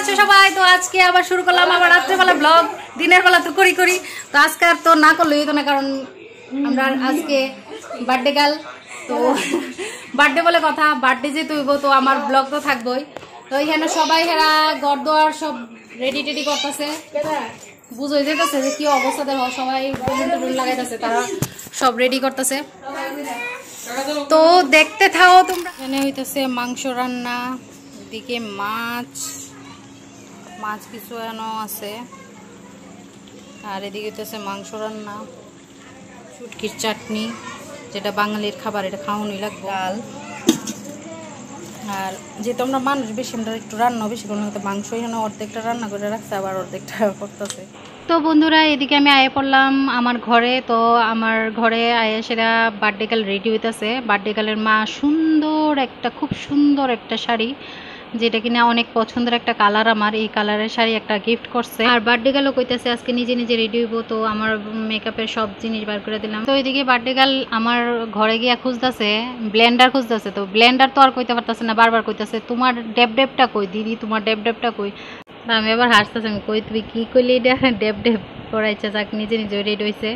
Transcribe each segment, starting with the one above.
আছো সবাই? তো আজকে আবার শুরু করলাম আবার রাত্রেবেলা ব্লগ। দিনের বেলা তো করি তো আজকে আর তো না করলেই তো না, কারণ আমরা আজকে বার্থডে গার্ল, তো বার্থডে বলে কথা, বার্থডে যেহেতু হইব তো আমার ব্লগ তো থাকবোই। তো এখানে সবাই হেরা ঘর দোয়ার সব রেডি টেডি করতেছে, বুঝোই যেতেছে যে কি অবস্থা দেখো, সবাই বেলুন টেলুন লাগাইতেছে, তারা সব রেডি করতেছে। তো দেখতে থাও তোমরা। এখানে হইতেছে মাংস রান্না, এদিকে মাছ কিছু এনো আছে, আর এদিকে হইতেছে মাংস রান্না, শুটকির চাটনি, যেটা বাঙালির খাবার, এটা খাওয়ানোই লাগবে, ডাল। আর যেহেতু আমরা মানুষ বেশি, আমরা একটু রান্না বেশি করে, হয়তো মাংস এখানে অর্ধেকটা রান্না করে রাখছে, আবার অর্ধেকটা করতেছে। তো বন্ধুরা, এদিকে আমি আয়ে পড়লাম আমার ঘরে। তো আমার ঘরে আয়ে সেরা বার্থডে গার্ল রেডি হইতেছে। বার্থডে গার্লের মা খুব সুন্দর একটা শাড়ি, যেটা কিনা অনেক পছন্দের একটা কালার, আমার এই কালারের শাড়ি একটা গিফট করছে। আর বার্থডে গার্লও কইতেছে আজকে নিজে নিজে রেডি হইব, তো আমার মেকআপের সব জিনিস বার করে দিলাম। তো এদিকে বার্থডে গার্ল আমার ঘরে গিয়া খুঁজতেছে, ব্লেন্ডার খুঁজতেছে। তো ব্লেন্ডার তো আর কইতে পারতেছে না, বারবার কইতেছে তোমার ডেবটা কই দিদি, তোমার ডেবটা কই। আমি এবার হাসতেছি, আমি কই তুই কি কইলি, এটা ডেব করাইছে। যাক, নিজে নিজে রেডি হয়েছে।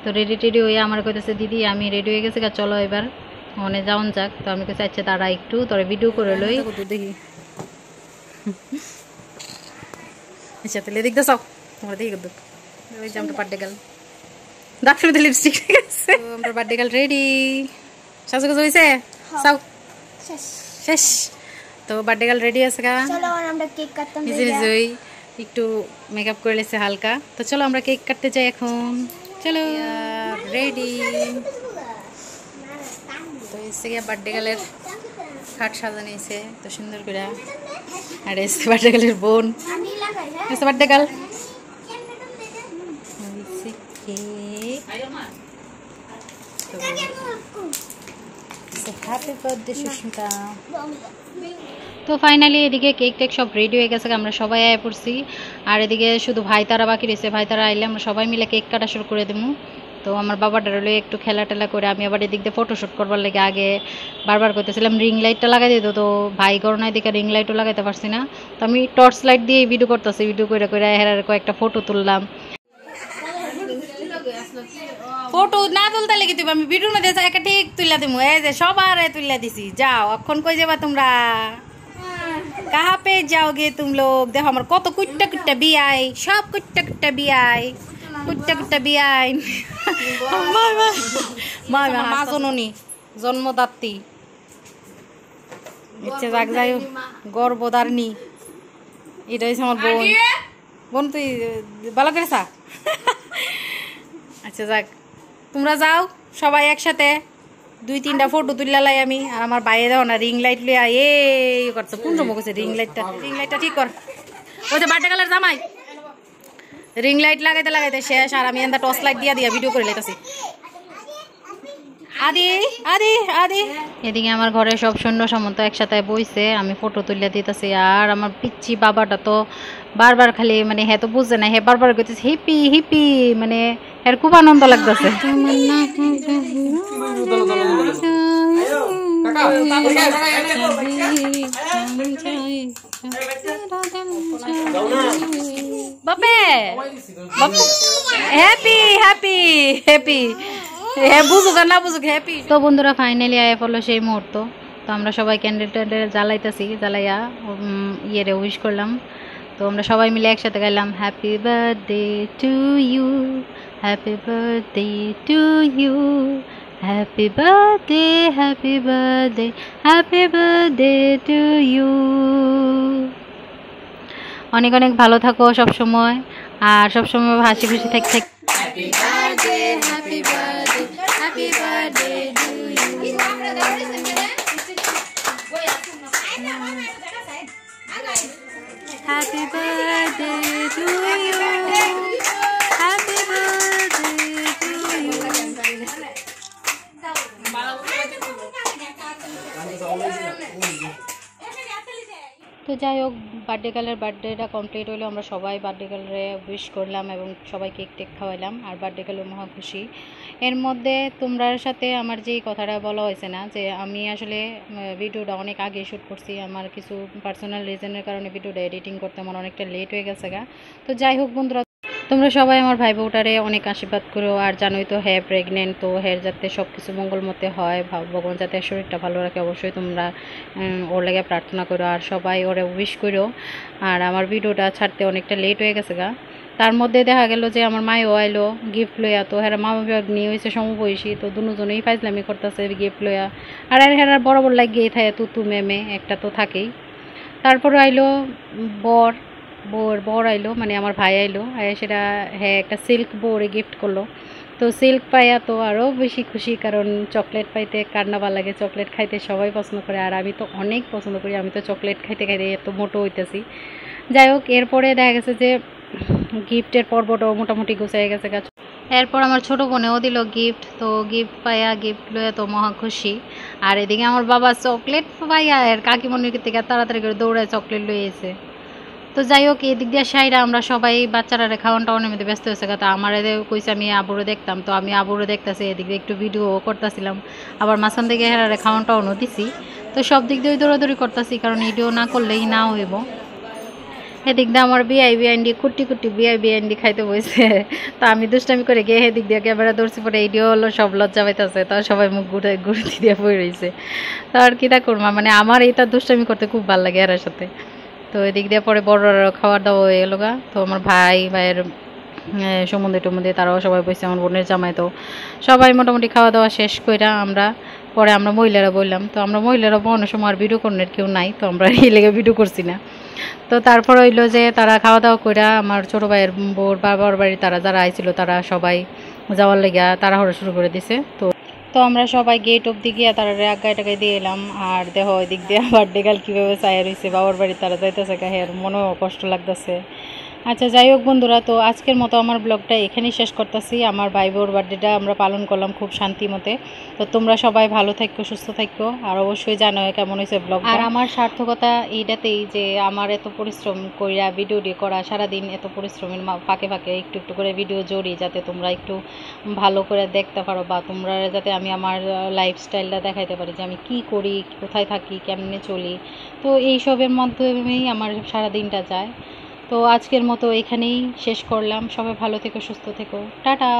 তো রেডি হয়ে আমার কইতেছে দিদি আমি রেডি হয়ে গেছি, চলো এবার মনে যাওন যাক। তো আমি কইছি আচ্ছা তারা একটু তোরা ভিডিও করে লই, দেখি আচ্ছা তাহলে দেখতে চাও তোমরা, দেখি করতো ওই যে আমরা বার্থডে গার্ল দাঁত শুরুতে লিপস্টিক, ঠিক আছে। আমরা বার্থডে গার্ল রেডি, সাজুগুজু হয়েছে, চাও শেষ। তো বার্থডে গার্ল রেডি আছে, নিজে নিজেই একটু মেকআপ করে লেছে হালকা। তো চলো আমরা কেক কাটতে যাই এখন, চলো রেডি। তো এসে গিয়ে বার্থডে গার্লের খাট সাজানো হয়েছে তো সুন্দর করে, আর এসে বার্থডে গার্লের বোন, এসে birthday girl happy birthday Susmita. তো ফাইনালি এদিকে কেক টেক সব রেডি হয়ে গেছে, আমরা সবাই আয় পড়ছি। আর এদিকে শুধু ভাই তারা বাকি রয়েছে, ভাই তারা আইলে আমরা সবাই মিলে কেক কাটা শুরু করে দেবো। তো আমার বাবাটা রইলো একটু খেলা টেলা করে, আমি আবার এদিক দিয়ে ফটোশ্যুট করবার লাগে আগে বারবার করতেছিলাম রিং লাইটটা লাগাই দিত। তো ভাই করোনায় দিকে রিং লাইটও লাগাইতে পারছি না, তো আমি টর্চ লাইট দিয়ে ভিডিও করতেছি, ভিডিও করে হেরার কয়েকটা ফটো তুললাম। ফটো না তুলতে লেগে তুমি, আমি ভিডিওর মধ্যে একটা ঠিক তুললা দিমু, এই যে সবার তুললা দিছি। যাও এখন কই যাবা তোমরা, কাহা পে যাওগে তুম লোক। দেখো আমার কত কুট্টা বিয়াই, সব কুট্টা বিয়াই, মা জননী জন্মদাত্রী, ইচ্ছে যাক যাই গর্ভধারিণী, এটা হচ্ছে আমার বোন তুই ভালো করেছা। আচ্ছা যাক, তোমরা যাও সবাই একসাথে 2-3টা ফটো তুললাই আমি। আর আমার বাইরে যাও না রিং লাইট লিয়া এই করছে, কোন সময় করছে রিং লাইটটা ঠিক কর। ওই যে বার্থডে গার্লের জামাই রিং লাইট লাগাইতে শেষ, আর আমি এন্দা টর্চ লাইট দিয়া ভিডিও করে লাইতেছি। আদি এদিকে আমার ঘরে সব সৈন্য সামন্ত একসাথে বইছে, আমি ফটো তুলে দিতেছি। আর আমার পিচ্ছি বাবাটা তো বারবার খালি মানে হে তো বুঝছে না, হে বারবার করতেছে হিপি, মানে এর খুব আনন্দ লাগতেছে। বাপে হ্যাপি বুঝুক আর না বুঝুক হ্যাপি। তো বন্ধুরা ফাইনালি আয়া পড়লো সেই মুহূর্ত। তো আমরা সবাই ক্যান্ডেল জ্বালাইতেছি, জ্বালাইয়া ইয়েরে উইশ করলাম। তো আমরা সবাই মিলে একসাথে গাইলাম happy birthday to you, happy birthday to you, happy birthday to you. অনেক অনেক ভালো থাকো সবসময়, আর সবসময় হাসি খুশি থাক। Happy birthday to you. Happy birthday to you. Happy birthday to you. তো যাই হোক, বার্থডে গার্লের বার্থডেটা কমপ্লিট হলো, আমরা সবাই বার্থডে গার্লরে উইশ করলাম এবং সবাই কেক টেক খাওয়াইলাম, আর বার্থডে গার্লও মহা খুশি। এর মধ্যে তোমরার সাথে আমার যেই কথাটা বলা হয়েছে না, যে আমি আসলে ভিডিওটা অনেক আগে শ্যুট করছি, আমার কিছু পার্সোনাল রিজনের কারণে ভিডিওটা এডিটিং করতে আমার অনেকটা লেট হয়ে গেছে গা। তো যাই হোক বন্ধুরা, তোমরা সবাই আমার ভাই বউটারে অনেক আশীর্বাদ করো, আর জানোই তো হ্যাঁ প্রেগনেন্ট, তো হ্যাঁ যাতে সব কিছু মঙ্গল মতে হয়, ভগবান যাতে শরীরটা ভালো রাখে, অবশ্যই তোমরা ওর লেগে প্রার্থনা করো আর সবাই ওরে উইশ করো। আর আমার ভিডিওটা ছাড়তে অনেকটা লেট হয়ে গেছে গা। তার মধ্যে দেখা গেল যে আমার মায়ও আইলো গিফট লইয়া, তো হ্যাঁ মা বাবা নিয়ে হয়েছে সমবয়সী, তো দুজনেই ফাইজলামি করতেছে গিফট লইয়া, আর হ্যাঁ বরাবর লাগিয়েই থাকে তুতু মেমে একটা তো থাকেই। তারপরে আইলো বর, বর আইলো, মানে আমার ভাই আইলো, সেটা হ্যাঁ একটা সিল্ক বউরে গিফট করলো। তো সিল্ক পাইয়া তো আরও বেশি খুশি, কারণ চকলেট পাইতে কার না ভালো লাগে, চকলেট খাইতে সবাই পছন্দ করে, আর আমি তো অনেক পছন্দ করি, আমি তো চকলেট খাইতে খাইতে এত মোটো হইতেছি। যাই হোক, এরপরে দেখা গেছে যে গিফটের পর্বটাও মোটামুটি গুছাই গেছে গাছ। এরপর আমার ছোটো বোনেও দিল গিফট, তো গিফট পাইয়া গিফট লয়ে তো মহা খুশি। আর এদিকে আমার বাবা চকলেট পাইয়া এর কাকিমণির থেকে তাড়াতাড়ি করে দৌড়ায় চকলেট লয়ে এসে। তো যাই হোক, এই দিক দিয়ে সাইরা আমরা সবাই বাচ্চারা খাওয়ান টাওয়ানোর মধ্যে ব্যস্ত হয়েছে, কথা আমার কইছে আমি আবুরে দেখতাম, তো আমি আবুরে দেখতেছি, এদিক দিয়ে একটু ভিডিও করতেছিলাম, আবার মাঝখান থেকে হেরারে খাওয়ান টাওয়ানো দিছি। তো সব দিক দিয়ে দৌড়াদৌড়ি করতেছি, কারণ ভিডিও না করলেই না হইব। এদিক দিয়ে আমার বিআইডি কুটি কুটি বিআইডি খাইতে বসে, তো আমি দুষ্টামি করে গিয়ে এদিক দিয়ে ক্যামেরা ধরছি, পরে এইডিও হলো সব লজ্জা পাইতেছে, তো সবাই মুখ ঘুরতে দিয়ে বই রয়েছে। তো আর কি তা করবো, মানে আমার এইটা দুষ্টামি করতে খুব ভালো লাগে এর সাথে। তো এদিক দিয়ে পরে বড়রা খাওয়ার দাওয়া হয়ে গেল গা। তো আমার ভাইয়ের সম্বন্ধে টম্বন্ধে তারাও সবাই বসে, আমার বোনের জামাই, তো সবাই মোটামুটি খাওয়া দাওয়া শেষ কইরা পরে আমরা মহিলারা বললাম, তো আমরা মহিলারা অনেক সময় আর ভিডিও করার কেউ নাই, তো আমরা এই লেগে ভিডিও করছি না। তো তারপর হইলো যে তারা খাওয়া দাওয়া কইরা আমার ছোটো ভাইয়ের বোর বাবার বাড়ি তারা যারা আইছিল তারা সবাই যাওয়ার লেগে তাড়াহুড়ো শুরু করে দিছে। তো আমরা সবাই গেট অব্দি গিয়ে তারা আগায় টাকায় দিয়ে এলাম, আর দেখো ওই দিক দিয়ে বার্থডে গার্ল কীভাবে চায় রয়েছে বাবার বাড়ি, তারা যাইতেছে হের মনেও কষ্ট লাগতেছে। আচ্ছা যাই হোক বন্ধুরা, তো আজকের মতো আমার ব্লগটা এখানেই শেষ করতেছি। আমার ভাই বোর বার্থডেটা আমরা পালন করলাম খুব শান্তি মতে। তো তোমরা সবাই ভালো থাকো, সুস্থ থাকো, আর অবশ্যই জানো কেমন হয়েছে ব্লগ। আর আমার সার্থকতা এইটাতেই যে আমার এত পরিশ্রম কইরা ভিডিও করা, সারাদিন এত পরিশ্রমের ফাঁকে ফাঁকে একটু একটু করে ভিডিও জড়ি, যাতে তোমরা একটু ভালো করে দেখতে পারো, বা তোমরা যাতে আমি আমার লাইফস্টাইলটা দেখাইতে পারি, যে আমি কি করি, কোথায় থাকি, কেমনে চলি। তো এইসবের মাধ্যমেই আমার সারাদিনটা যায়। তো আজকের মতো এখানেই শেষ করলাম। সবাই ভালো থেকো, সুস্থ থেকো, টাটা।